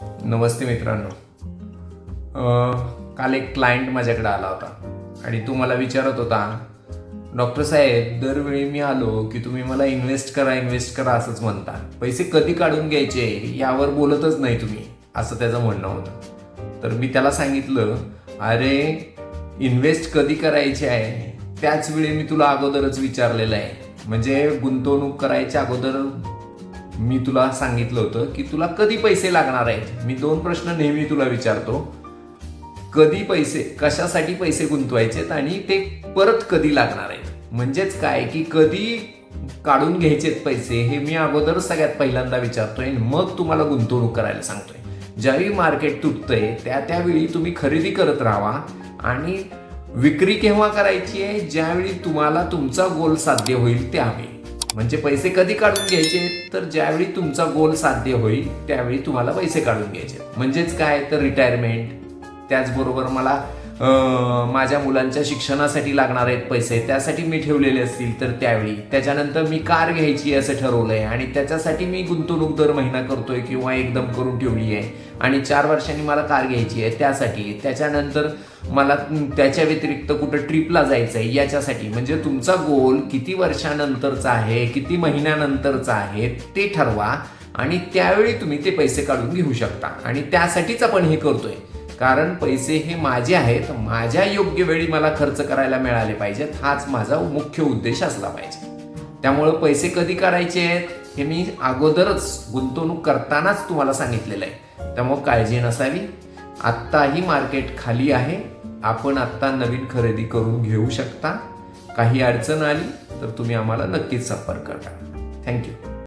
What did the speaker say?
नमस्ते मित्रांनो. काल एक क्लायंट माझ्याकडे आला होता आणि तो मला विचारत होता, डॉक्टर साहेब, दरवेळी मी आलो की तुम्ही मला इन्व्हेस्ट करा असंच म्हणता, पैसे कधी काढून घ्यायचे यावर बोलतच नाही तुम्ही, असं त्याचं म्हणणं होतं. तर मी त्याला सांगितलं, अरे इन्व्हेस्ट कधी करायचे आहे त्याच वेळी मी तुला अगोदरच विचारलेलं आहे. म्हणजे गुंतवणूक करायच्या अगोदर मी तुला सांगितलं होतं की तुला कधी पैसे लागणार आहेत. मी 2 प्रश्न नेहमी तुला विचारतो, कधी पैसे, कशासाठी पैसे गुंतवायचेत आणि ते परत कधी लागणार आहेत. म्हणजेच काय की कधी काढून घ्यायचेत पैसे हे मी अगोदर सगळ्यात पहिल्यांदा विचारतोय, मग तुम्हाला गुंतवणूक करायला सांगतोय. ज्यावेळी मार्केट तुटतंय त्यावेळी तुम्ही खरेदी करत राहा आणि विक्री केव्हा करायची आहे, ज्यावेळी तुम्हाला तुमचा गोल साध्य होईल त्यावेळी. म्हणजे पैसे कधी काढून घ्यायचे, तर ज्यावेळी तुमचा गोल साध्य होईल त्यावेळी तुम्हाला पैसे काढून घ्यायचे. म्हणजेच काय, तर रिटायरमेंट, त्याचबरोबर मला माझ्या मुलांच्या शिक्षणासाठी लागणार आहेत पैसे, त्यासाठी मी ठेवलेले असतील तर त्यावेळी. त्याच्यानंतर मी कार घ्यायची असं ठरवलंय आणि त्याच्यासाठी मी गुंतवणूक दर महिना करतोय किंवा एकदम करून ठेवली आहे आणि 4 वर्षांनी मला कार घ्यायची आहे त्यासाठी. त्याच्यानंतर मला त्याच्या व्यतिरिक्त कुठं ट्रिपला जायचं आहे याच्यासाठी. म्हणजे तुमचा गोल किती वर्षानंतरचा आहे, किती महिन्यानंतरचा आहे ते ठरवा आणि त्यावेळी तुम्ही ते पैसे काढून घेऊ शकता. आणि त्यासाठीच आपण हे करतोय, कारण पैसे हे माझे आहेत, माझ्या योग्य वेळी मला खर्च करायला मिळाले पाहिजेत, हाच माझा मुख्य उद्देश असला पाहिजे. त्यामुळं पैसे कधी काढायचे आहेत हे मी अगोदरच गुंतवणूक करतानाच तुम्हाला सांगितलेलं आहे. त्यामुळं काळजी नसावी. आत्ताही मार्केट खाली आहे, आपण आत्ता नवीन खरेदी करून घेऊ शकता. काही अडचण आली तर तुम्ही आम्हाला नक्कीच संपर्क करा. थँक्यू.